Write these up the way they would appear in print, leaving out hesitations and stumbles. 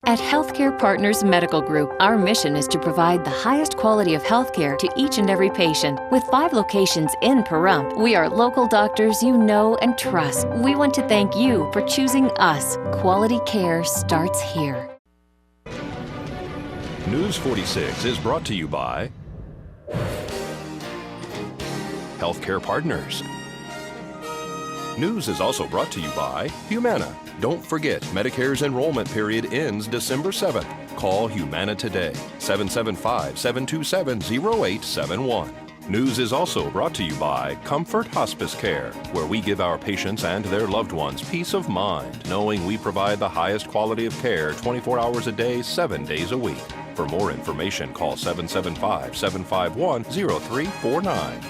At Healthcare Partners Medical Group, our mission is to provide the highest quality of healthcare to each and every patient. With 5 locations in Pahrump, we are local doctors you know and trust. We want to thank you for choosing us. Quality care starts here. News 46 is brought to you by Healthcare Partners. News is also brought to you by Humana. Don't forget, Medicare's enrollment period ends December 7th. Call Humana today, 775-727-0871. News is also brought to you by Comfort Hospice Care, where we give our patients and their loved ones peace of mind, knowing we provide the highest quality of care 24 hours a day, 7 days a week. For more information, call 775-751-0349.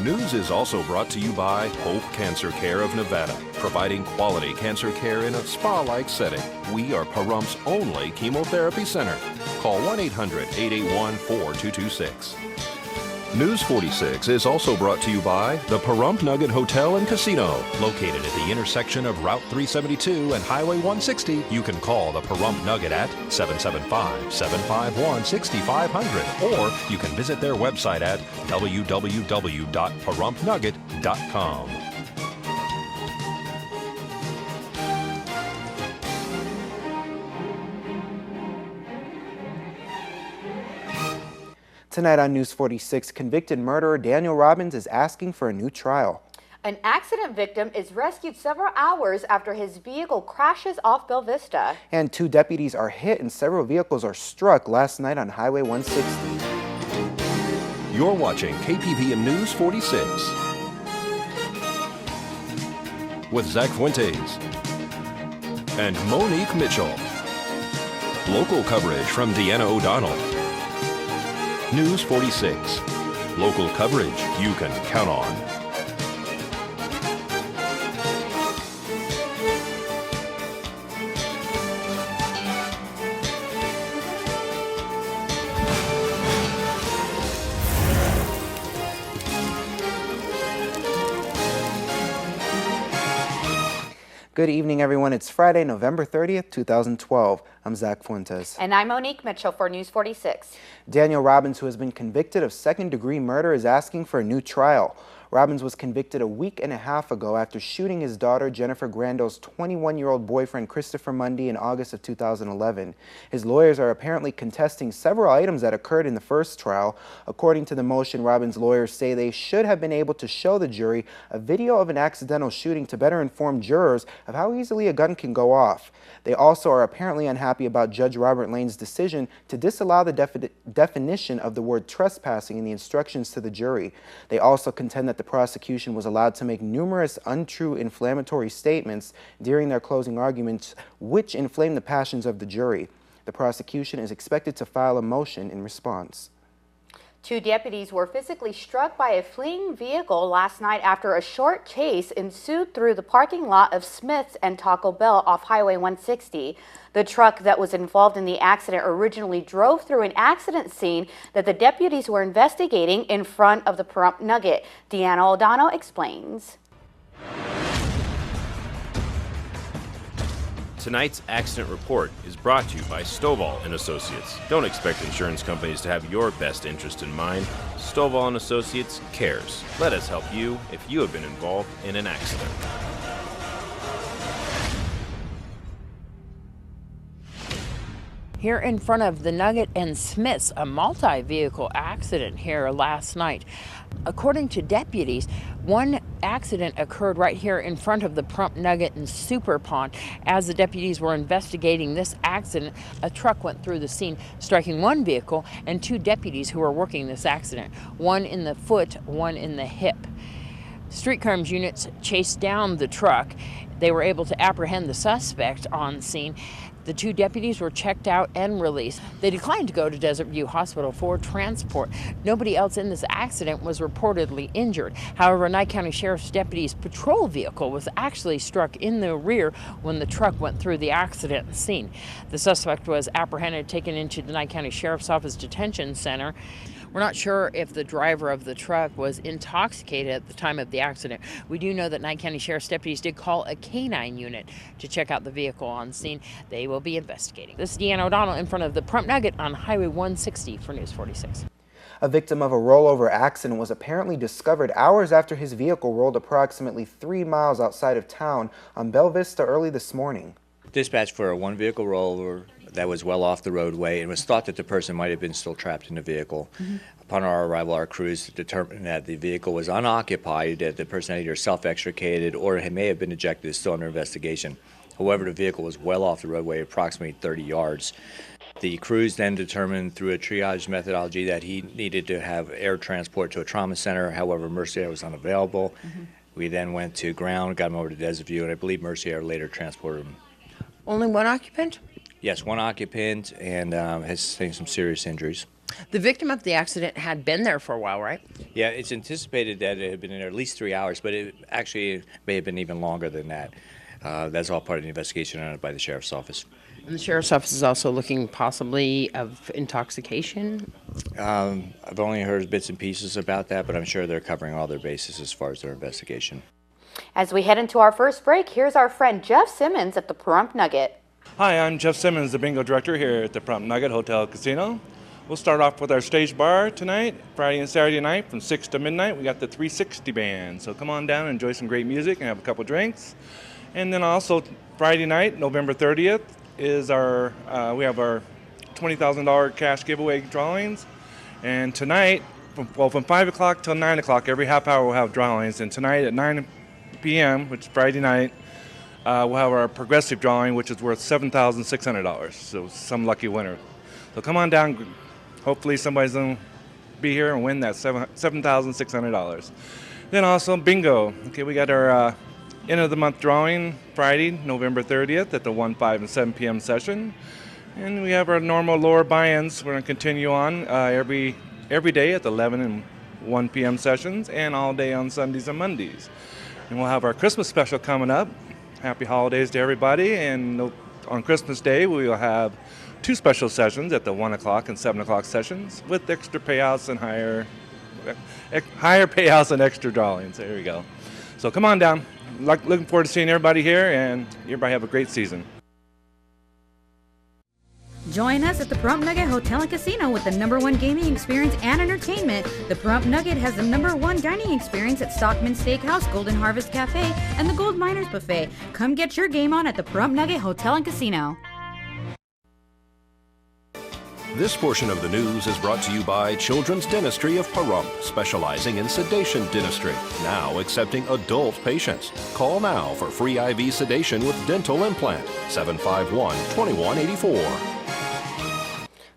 News is also brought to you by Hope Cancer Care of Nevada, providing quality cancer care in a spa-like setting. We are Pahrump's only chemotherapy center. Call 1-800-881-4226. News 46 is also brought to you by the Pahrump Nugget Hotel and Casino. Located at the intersection of Route 372 and Highway 160, you can call the Pahrump Nugget at 775-751-6500, or you can visit their website at www.pahrumpnugget.com. Tonight on News 46, convicted murderer Daniel Robbins is asking for a new trial. An accident victim is rescued several hours after his vehicle crashes off Bella Vista. And 2 deputies are hit and several vehicles are struck last night on Highway 160. You're watching KPVM News 46 with Zach Fuentes and Monique Mitchell. Local coverage from Deanna O'Donnell. News 46. Local coverage you can count on. Good evening, everyone. It's Friday, November 30th, 2012. I'm Zach Fuentes. And I'm Monique Mitchell for News 46. Daniel Robbins, who has been convicted of second-degree murder, is asking for a new trial. Robbins was convicted a week and a half ago after shooting his daughter Jennifer Grando's 21-year-old boyfriend Christopher Mundy in August of 2011. His lawyers are apparently contesting several items that occurred in the first trial. According to the motion, Robbins' lawyers say they should have been able to show the jury a video of an accidental shooting to better inform jurors of how easily a gun can go off. They also are apparently unhappy about Judge Robert Lane's decision to disallow the definition of the word trespassing in the instructions to the jury. They also contend that the prosecution was allowed to make numerous untrue inflammatory statements during their closing arguments, which inflamed the passions of the jury. The prosecution is expected to file a motion in response. 2 deputies were physically struck by a fleeing vehicle last night after a short chase ensued through the parking lot of Smith's and Taco Bell off Highway 160. The truck that was involved in the accident originally drove through an accident scene that the deputies were investigating in front of the Pahrump Nugget. Deanna O'Donnell explains. Tonight's accident report is brought to you by Stovall & Associates. Don't expect insurance companies to have your best interest in mind. Stovall & Associates cares. Let us help you if you have been involved in an accident. Here in front of the Nugget and Smith's, a multi-vehicle accident here last night. According to deputies, one accident occurred right here in front of the Pahrump Nugget and Super Pond. As the deputies were investigating this accident, a truck went through the scene, striking 1 vehicle and 2 deputies who were working this accident, 1 in the foot, 1 in the hip. Street crimes units chased down the truck. They were able to apprehend the suspect on scene. The 2 deputies were checked out and released. They declined to go to Desert View Hospital for transport. Nobody else in this accident was reportedly injured. However, a Nye County Sheriff's deputy's patrol vehicle was actually struck in the rear when the truck went through the accident scene. The suspect was apprehended, taken into the Nye County Sheriff's Office Detention Center. We're not sure if the driver of the truck was intoxicated at the time of the accident. We do know that Nye County Sheriff's deputies did call a canine unit to check out the vehicle on scene. They will be investigating. This is Deanna O'Donnell in front of the Prump Nugget on Highway 160 for News 46. A victim of a rollover accident was apparently discovered hours after his vehicle rolled approximately 3 miles outside of town on Bella Vista early this morning. Dispatch for a one-vehicle rollover that was well off the roadway, and was thought that the person might have been still trapped in the vehicle. Upon our arrival, our crews determined that the vehicle was unoccupied, that the person had either self-extricated or may have been ejected. Is still under investigation. However, the vehicle was well off the roadway, approximately 30 yards. The crews then determined through a triage methodology that he needed to have air transport to a trauma center. However, Mercy Air was unavailable. We then went to ground, got him over to Desert View, and I believe Mercy Air later transported him. Only one occupant? Yes, one occupant, and has sustained some serious injuries. The victim of the accident had been there for a while, right? Yeah, it's anticipated that it had been in there at least 3 hours, but it actually may have been even longer than that. That's all part of the investigation by the Sheriff's Office. And the Sheriff's Office is also looking possibly of intoxication? I've only heard bits and pieces about that, but I'm sure they're covering all their bases as far as their investigation. As we head into our first break, here's our friend Jeff Simmons at the Prump Nugget. Hi, I'm Jeff Simmons, the bingo director here at the Prump Nugget Hotel Casino. We'll start off with our stage bar tonight, Friday and Saturday night from 6 to midnight. We got the 360 band, so come on down and enjoy some great music and have a couple drinks. And then also Friday night, November 30th, is we have our $20,000 cash giveaway drawings. And tonight, from 5 o'clock till 9 o'clock, every half hour we'll have drawings. And tonight at 9 p.m., which is Friday night, we'll have our progressive drawing, which is worth $7,600. So some lucky winner. So come on down. Hopefully somebody's going to be here and win that $7,600. Then also bingo. Okay, we got our end of the month drawing Friday, November 30th at the 1, 5, and 7 p.m. session. And we have our normal lower buy-ins. We're going to continue on every day at the 11 and 1 p.m. sessions and all day on Sundays and Mondays. And we'll have our Christmas special coming up. Happy holidays to everybody. And on Christmas Day, we will have 2 special sessions at the 1 o'clock and 7 o'clock sessions with extra payouts and higher payouts and extra drawings. There we go. So come on down. Looking forward to seeing everybody here, and everybody have a great season. Join us at the Prump Nugget Hotel and Casino with the #1 gaming experience and entertainment. The Prump Nugget has the #1 dining experience at Stockman Steakhouse, Golden Harvest Cafe, and the Gold Miners Buffet. Come get your game on at the Prump Nugget Hotel and Casino. This portion of the news is brought to you by Children's Dentistry of Pahrump, specializing in sedation dentistry, now accepting adult patients. Call now for free IV sedation with dental implant, 751-2184.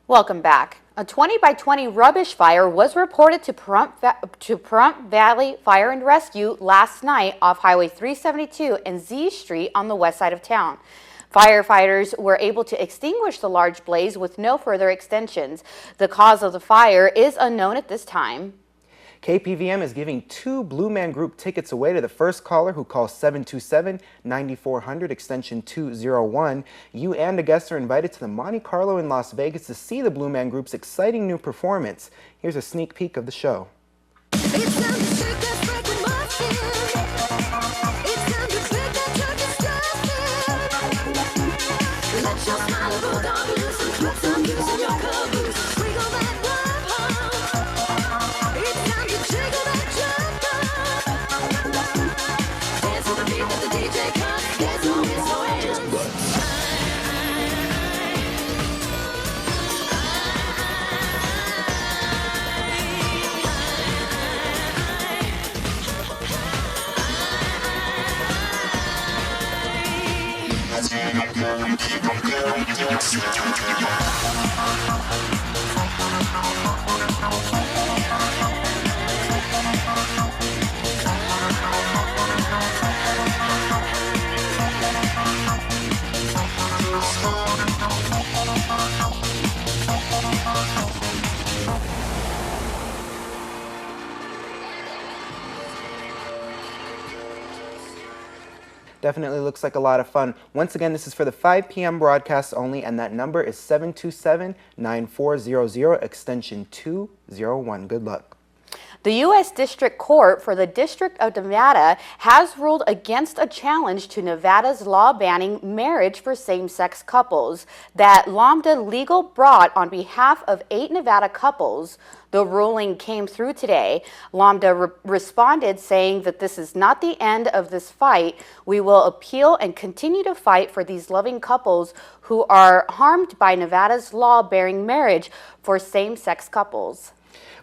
Welcome back. A 20 by 20 rubbish fire was reported to Pahrump Valley Fire and Rescue last night off Highway 372 and Z Street on the west side of town. Firefighters were able to extinguish the large blaze with no further extensions. The cause of the fire is unknown at this time. KPVM is giving 2 Blue Man Group tickets away to the first caller who calls 727-9400 extension 201. You and a guest are invited to the Monte Carlo in Las Vegas to see the Blue Man Group's exciting new performance. Here's a sneak peek of the show. Definitely looks like a lot of fun. Once again, this is for the 5 p.m. broadcast only, and that number is 727-9400, extension 201. Good luck. The U.S. District Court for the District of Nevada has ruled against a challenge to Nevada's law banning marriage for same-sex couples that Lambda Legal brought on behalf of 8 Nevada couples. The ruling came through today. Lambda responded saying that this is not the end of this fight. We will appeal and continue to fight for these loving couples who are harmed by Nevada's law banning marriage for same-sex couples.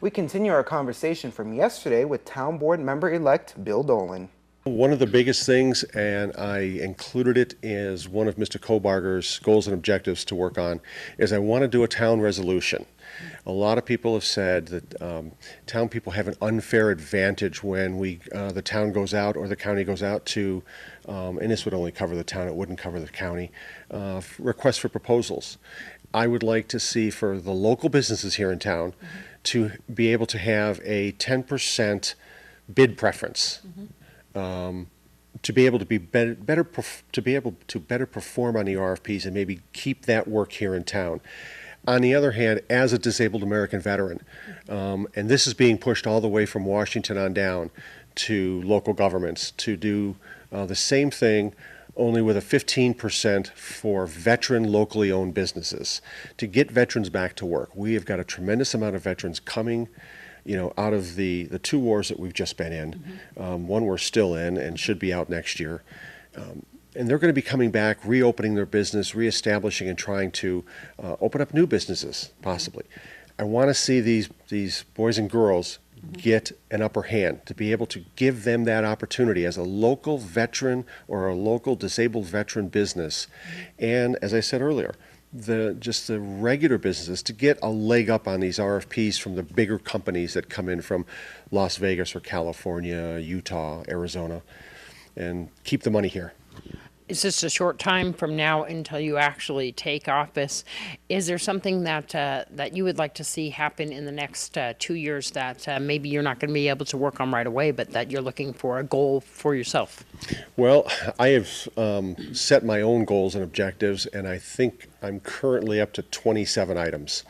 We continue our conversation from yesterday with Town Board Member-elect Bill Dolan. One of the biggest things, and I included it as one of Mr. Kobarger's goals and objectives to work on, is I want to do a town resolution. A lot of people have said that town people have an unfair advantage when the town goes out or the county goes out to, and this would only cover the town, it wouldn't cover the county, requests for proposals. I would like to see for the local businesses here in town to be able to have a 10% bid preference. To be able to be better perform on the RFPs and maybe keep that work here in town. On the other hand, as a disabled American veteran, and this is being pushed all the way from Washington on down to local governments to do the same thing, only with a 15% for veteran locally owned businesses to get veterans back to work. We have got a tremendous amount of veterans coming out of the 2 wars that we've just been in. One we're still in and should be out next year. And they're going to be coming back, reopening their business, reestablishing and trying to open up new businesses, possibly. I want to see these boys and girls get an upper hand, to be able to give them that opportunity as a local veteran or a local disabled veteran business. And as I said earlier, the regular businesses to get a leg up on these RFPs from the bigger companies that come in from Las Vegas or California, Utah, Arizona, and keep the money here. It's just a short time from now until you actually take office. Is there something that you would like to see happen in the next 2 years that maybe you're not going to be able to work on right away, but that you're looking for a goal for yourself? Well, I have set my own goals and objectives, and I think I'm currently up to 27 items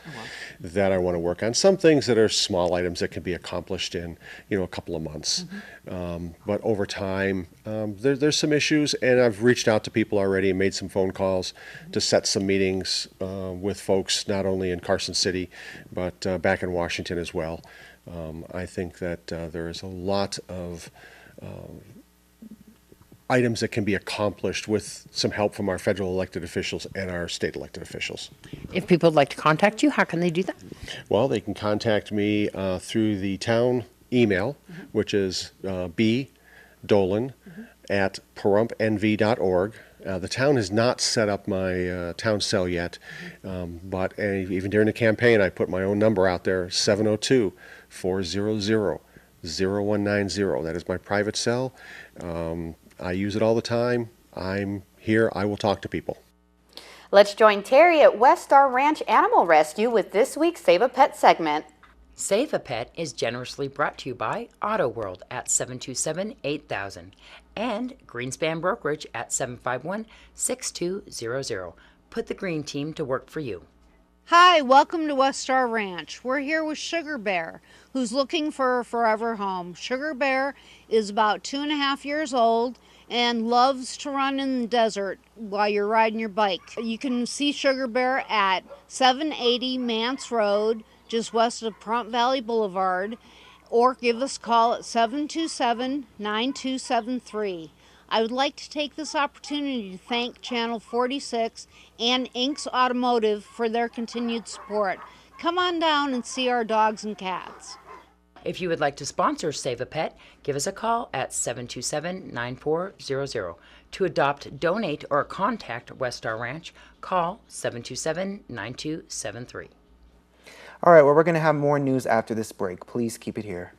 that I want to work on. Some things that are small items that can be accomplished in a couple of months. But over time, there's some issues, and I've reached out to people already and made some phone calls to set some meetings with folks not only in Carson City, but back in Washington as well. I think that there is a lot of items that can be accomplished with some help from our federal elected officials and our state elected officials. If people would like to contact you, how can they do that? Well, they can contact me through the town email, which is bdolan@pahrump.nv.org. The town has not set up my town cell yet, but even during the campaign, I put my own number out there, 702-400-0190. That is my private cell. I use it all the time. I'm here. I will talk to people. Let's join Terry at West Star Ranch Animal Rescue with this week's Save a Pet segment. Save a Pet is generously brought to you by Auto World at 727-8000 and Greenspan Brokerage at 751-6200. Put the green team to work for you. Hi, welcome to West Star Ranch. We're here with Sugar Bear, who's looking for a forever home. Sugar Bear is about 2.5 years old and loves to run in the desert while you're riding your bike. You can see Sugar Bear at 780 Mance Road, just west of Pahrump Valley Boulevard, or give us a call at 727-9273. I would like to take this opportunity to thank Channel 46 and Inks Automotive for their continued support. Come on down and see our dogs and cats. If you would like to sponsor Save a Pet, give us a call at 727-9400. To adopt, donate, or contact West Star Ranch, call 727-9273. All right, well, we're going to have more news after this break. Please keep it here.